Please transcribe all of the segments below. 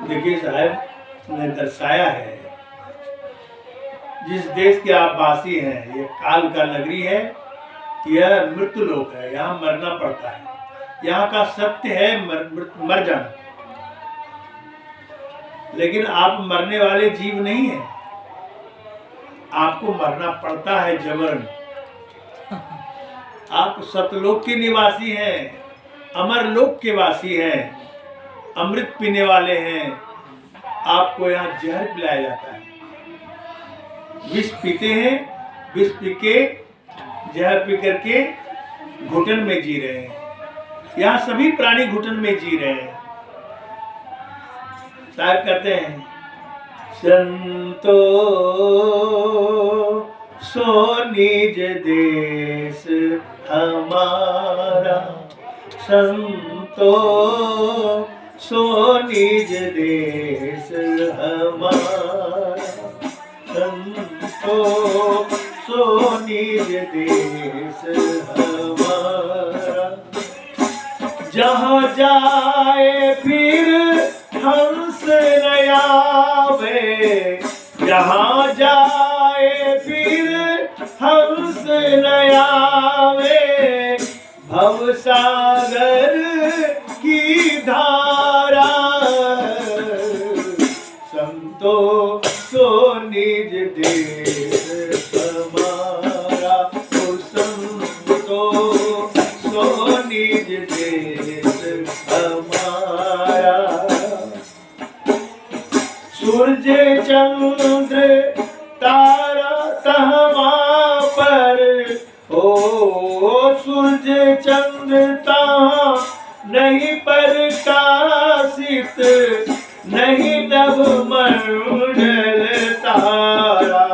देखिए साहब ने दर्शाया है, जिस देश के आप वासी हैं, ये काल का नगरी है, यह मृत्यु लोक है, यहाँ मरना पड़ता है। यहाँ का सत्य है मर जाना, लेकिन आप मरने वाले जीव नहीं हैं, आपको मरना पड़ता है जबरन। आप सतलोक के निवासी हैं, अमर लोक के वासी हैं, अमृत पीने वाले हैं। आपको यहाँ जहर पिलाया जाता है, विष पीते हैं, विष पी के जहर पी करके घुटन में जी रहे हैं। यहाँ सभी प्राणी घुटन में जी रहे हैं। साहब कहते हैं, संतो सो निज देश हमारा, संतो सो निज देश हमारा, संतो सो निज देश हमारा। जहाँ जाए फिर हंस न आवे, जहाँ जाए फिर हंस न आवे, भवसागर की धारा, संतो सो निज देश हमारा, ओ संतो सो निज देश हमारा। सूर्य चंद्र तारा तहवा पर, ओ सूर्य चंद्र तहाँ नहीं प्रकाशित, नहीं नभ मंडल तारा,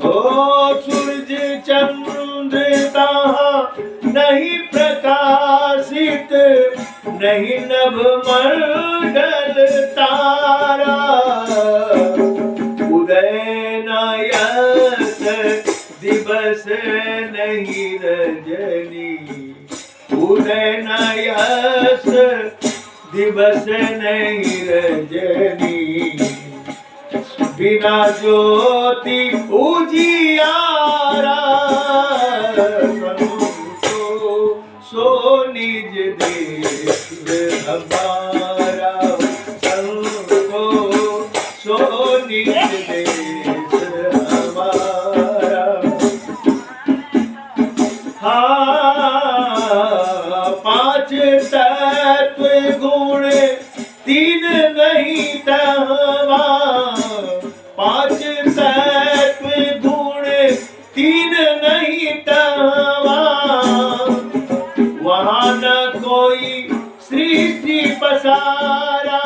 ओ सूर्य चंद्र तहाँ नहीं प्रकाशित, नहीं नभ मंडल तारा। उदय नयस दिवस नहीं रजनी, उदय नयस दिवस नहीं रजनी, बिना ज्योति उजियारा, संतो सो निज देश हमारा, संतो सो निज देश हमारा। हाँ, पांच तत्व गुण तीन नहीं तहवा, पांच तत्व गुण तीन नहीं तहवा, वहाँ न कोई सृष्टि पसारा,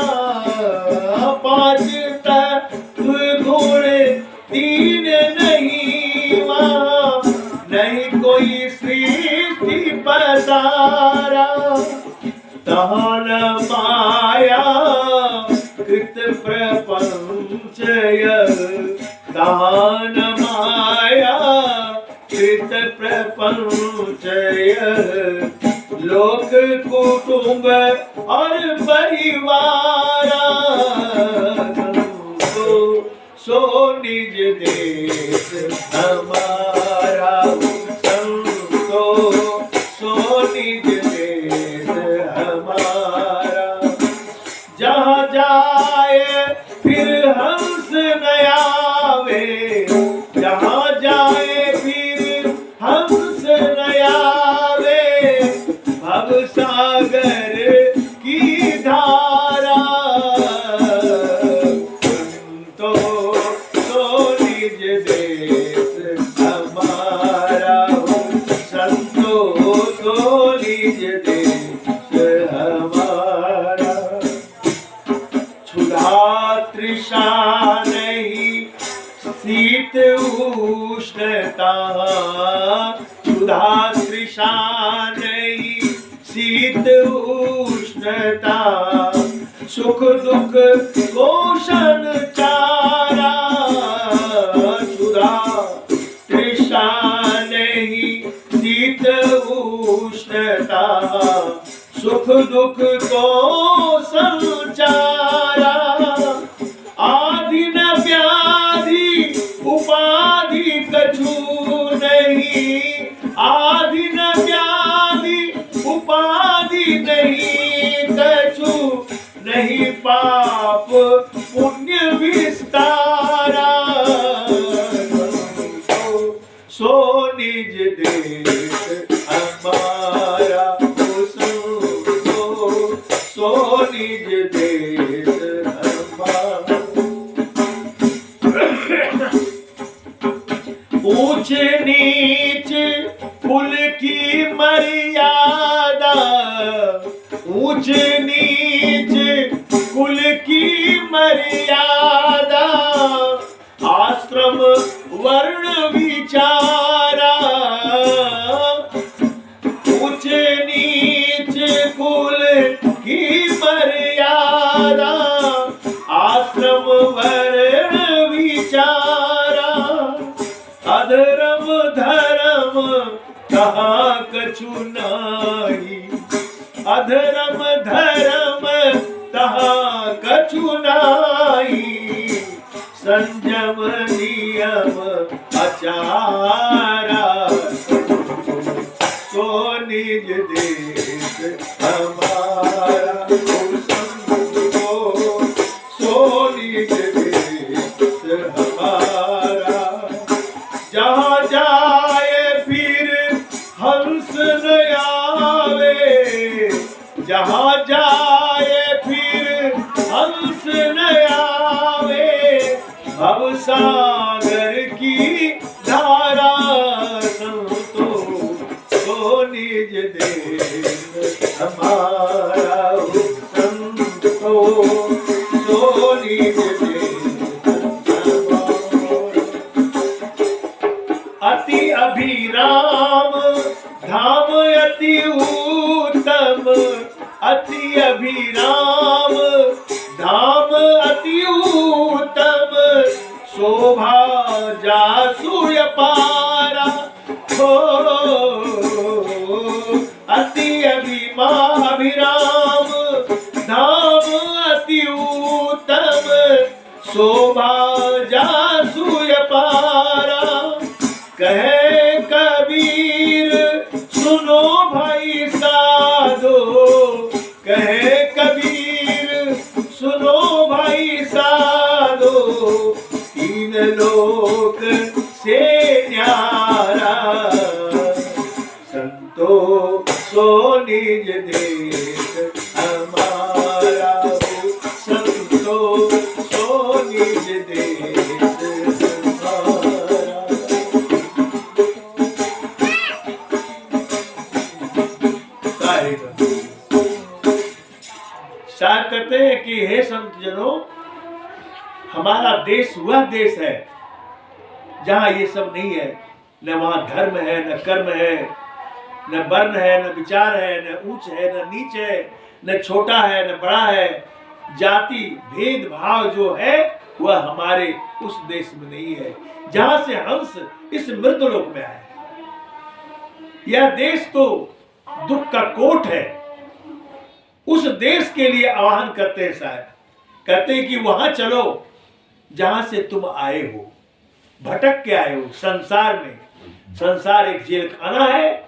पांच तत्व गुण तीन नहीं, वहाँ नहीं कोई सृष्टि पसारा। तहाँ न माया कृत प्रपंच, तहाँ न माया कृत प्रपंच, लोक कुटुंब और परिवारा, सो निज देश हमारा, संतो सो निज देश हमारा। जहाँ जाए फिर हंस न आवे, जहाँ जाए फिर हंस न आवे, भवसागर की धारा, संतो सो निज देश हमारा, संतो सो निज देश हमारा। क्षुधा तृषा नहीं शीत उष्णता, क्षुधा तृषा नहीं शीत उष्णता, सुख दुख पोषण चारा, क्षुधा तृषा नहीं शीत उष्णता, सुख दुख को संचारा। नहीं कछु नहीं पाप पुण्य विस्तारा, सो निज देश हमारा, सो निज देश हमारा। ऊंच नीच कुल की मर्यादा, ऊंच नीच कुल की मर्यादा, आश्रम वर्ण विचारा, ऊंच नीच कुल की मर्यादा, आश्रम वर्ण विचारा, अधर्म धर्म कहाँ कछु नाही, अधर्म धर्म कहाँ कछु नाही, संयम नियम आचारा, सो निज देश हमारा, सो निज देश हमारा। जहाँ जाए फिर हंस न आवे, जहाँ जाए फिर हंस न आवे, भव सागर की धारा, संतो सो निज देश हमारा, संतो सो निज देश हमारा। अति अभिराम धाम अति उत्तम, अति अभिराम धाम अति उत्तम, शोभा जासु अपारा, हो अति अभिराम धाम अति उत्तम, शोभा जासु अपारा। कहे कबीर सुनो भाई साधो, कहे कबीर सुनो भाई साधो, तीन लोक से न्यारा, संतो सो निज देश हमारा, संतो सो निज देश हमारा। साहब कहते हैं कि हे संत जनों, हमारा देश वह देश है जहां ये सब नहीं है, न वहां धर्म है, न कर्म है, न वर्ण है, न विचार है, न ऊंच है, न नीच है, न छोटा है, न बड़ा है। जाति भेदभाव जो है वह हमारे उस देश में नहीं है जहां से हंस इस मृतलोक में आए। यह देश तो दुख का कोट है। उस देश के लिए आह्वान करते हैं साहब, कहते हैं कि वहां चलो जहां से तुम आए हो, भटक के आए हो संसार में। संसार एक जेल खाना है,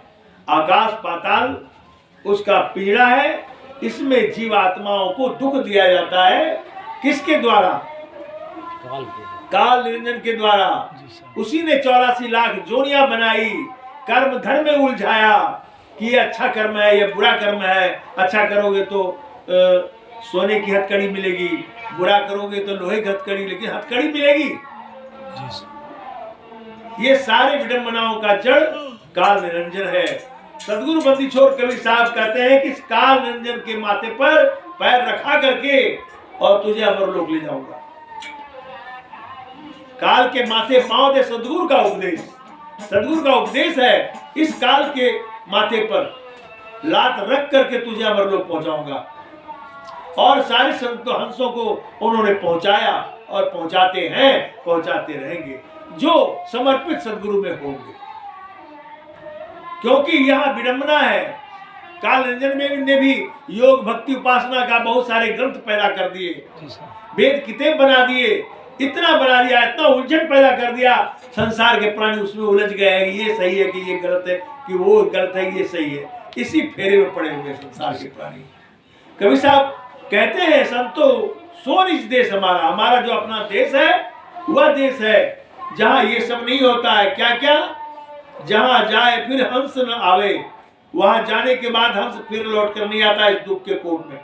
आकाश पाताल उसका पीड़ा है। इसमें जीवात्माओं को दुख दिया जाता है। किसके द्वारा? काल निरंजन के द्वारा। उसी ने 84 लाख जोड़ियां बनाई, कर्म धर्म में उलझाया कि ये अच्छा कर्म है, ये बुरा कर्म है। अच्छा करोगे तो सोने की हथकड़ी मिलेगी, बुरा करोगे तो लोहे की हथकड़ी, लेकिन हथकड़ी मिलेगी। ये सारे विडंबनाओं का जड़ काल निरंजन है। सदगुरु बंदी छोर कवि साहब कहते हैं कि इस काल निरंजन के माथे पर पैर रखा करके और तुझे अमरलोक ले जाऊंगा। काल के माथे पांव दे, सदगुरु का उपदेश। सदगुरु का उपदेश है, इस काल के माथे पर लात रख करके तुझे अमरलोक पहुंचाऊंगा। और सारे संतों हंसों को उन्होंने पहुंचाया और पहुंचाते हैं, पहुंचाते रहेंगे जो समर्पित सदगुरु में होंगे। क्योंकि यहाँ विडंबना है। काल निरंजन में ने भी योग भक्ति उपासना का बहुत सारे ग्रंथ पैदा कर दिए, वेद किताब बना दिए, इतना बना दिया, इतना उलझन पैदा कर दिया। संसार के प्राणी उसमें उलझ गए हैं, ये सही है कि ये गलत है, कि वो गलत है, ये सही है। इसी फेरे में पड़े हुए संसार के प्राणी। कबीर साहब कहते हैं, संतो सो निज देश हमारा, हमारा जो अपना देश है वह देश है जहां ये सब नहीं होता है। क्या क्या? जहां जाए फिर हंस न आवे, वहां जाने के बाद हंस फिर लौट कर नहीं आता इस दुख के कोट में।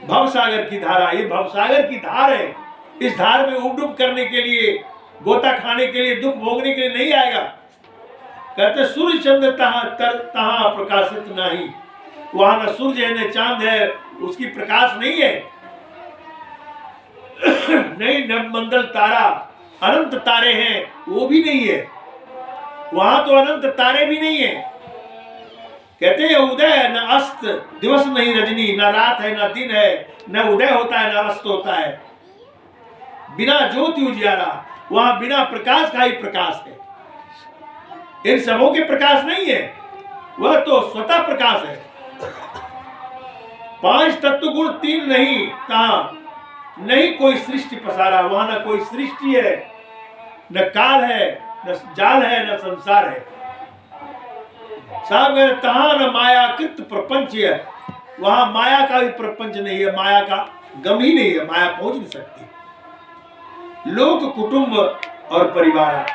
भवसागर की धारा, ये भवसागर की धार है। इस धार में उबडुब करने के लिए, गोता खाने के लिए, दुख भोगने के लिए नहीं आएगा। कहते सूर्य चंद्र तहां प्रकाशित नहीं, वहां न सूर्य है न चांद है, उसकी प्रकाश नहीं है। नहीं नवमंडल तारा, अनंत तारे हैं, वो भी नहीं है। वहां तो अनंत तारे भी नहीं है। कहते हैं उदय न अस्त, दिवस नहीं रजनी, न रात है न दिन है, न उदय होता है न अस्त होता है। बिना ज्योति उजियारा, वहां बिना प्रकाश का ही प्रकाश है। इन सबों के प्रकाश नहीं है, वह तो स्वतः प्रकाश है। पांच तत्व गुण तीन नहीं, कहा नहीं कोई सृष्टि पसारा, वहां न कोई सृष्टि है, न काल है, न जाल है, न संसार है। साहब तहां न माया कृत प्रपंच है, वहां माया का भी प्रपंच नहीं है, माया का गम ही नहीं है, माया पहुंच नहीं सकती। लोक कुटुंब और परिवार,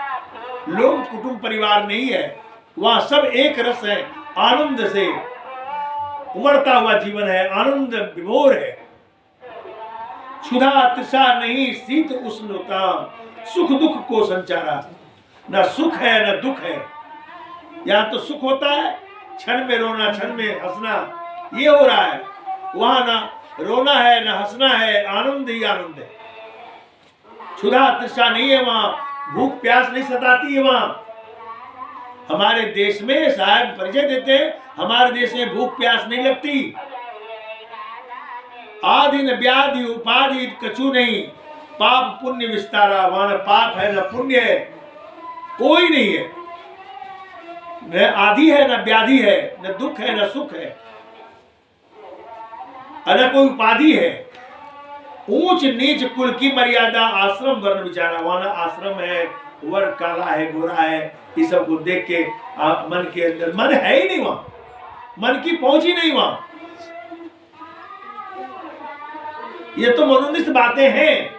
लोक कुटुंब परिवार नहीं है, वहां सब एक रस है, आनंद से उमड़ता हुआ जीवन है, आनंद विभोर है। क्षुधा तृषा नहीं, शीत उष्णता, सुख दुख को संचारा, न सुख है न दुख है। यहाँ तो सुख होता है, क्षण में रोना, क्षण में हंसना, ये हो रहा है। वहां ना रोना है न हंसना है, आनंद ही आनंद है। क्षुधा तृषा नहीं है, वहां भूख प्यास नहीं सताती है। वहां हमारे देश में साहब परिचय देते हैं, हमारे देश में भूख प्यास नहीं लगती। आदि न व्याधि उपाधि कछु नहीं, पाप पुण्य विस्तारा, वहां न पाप है न पुण्य है, कोई नहीं है। न आदि है न व्याधि है, न दुख है न सुख है, न कोई उपाधि है। ऊंच नीच कुल की मर्यादा, आश्रम वर्ण विचारा, वहां न आश्रम है, वर्ग काला है, गोरा है, ये सब को देख के मन के अंदर, मन है ही नहीं वहां, मन की पहुंच ही नहीं वहां। ये तो मनोनिष्ठ बातें हैं।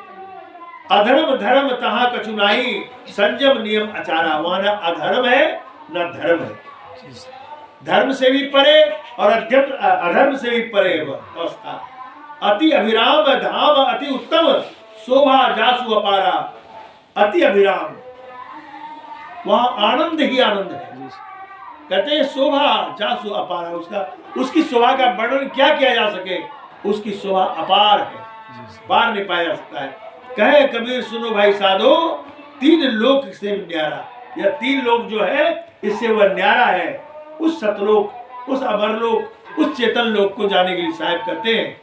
अधर्म धर्म तहां कछु नाही, संयम नियम आचारा, वहां न अधर्म है न धर्म है। धर्म से भी परे और अधर्म से भी परे अवस्था। अति अभिराम धाम अति उत्तम, शोभा जासु अपारा। अति अभिराम, वहां आनंद ही आनंद है। कहते हैं शोभा जासु अपारा, उसकी शोभा का वर्णन क्या किया जा सके, उसकी शोभा अपार है, पार नहीं पाया जा सकता है। कहे कबीर सुनो भाई साधो, तीन लोक से न्यारा, यह तीन लोक जो है इससे वह न्यारा है। उस सतलोक, उस अमरलोक, उस चेतन लोक को जाने के लिए साहब कहते हैं।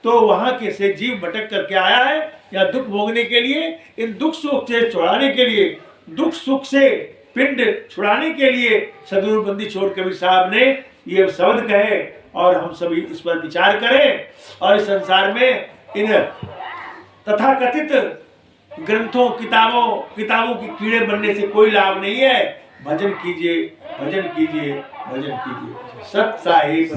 तो वहां के से जीव भटक करके आया है या दुख भोगने के लिए, इन दुख सुख से छुड़ाने के लिए, दुख सुख से पिंड छुड़ाने के लिए सदगुरु बंदी छोड़ कबीर साहब ने ये शब्द कहे। और हम सभी इस पर विचार करें और इस संसार में इन तथाकथित ग्रंथों किताबों की कीड़े बनने से कोई लाभ नहीं है। भजन कीजिए, भजन कीजिए, भजन कीजिए। सत साहिब।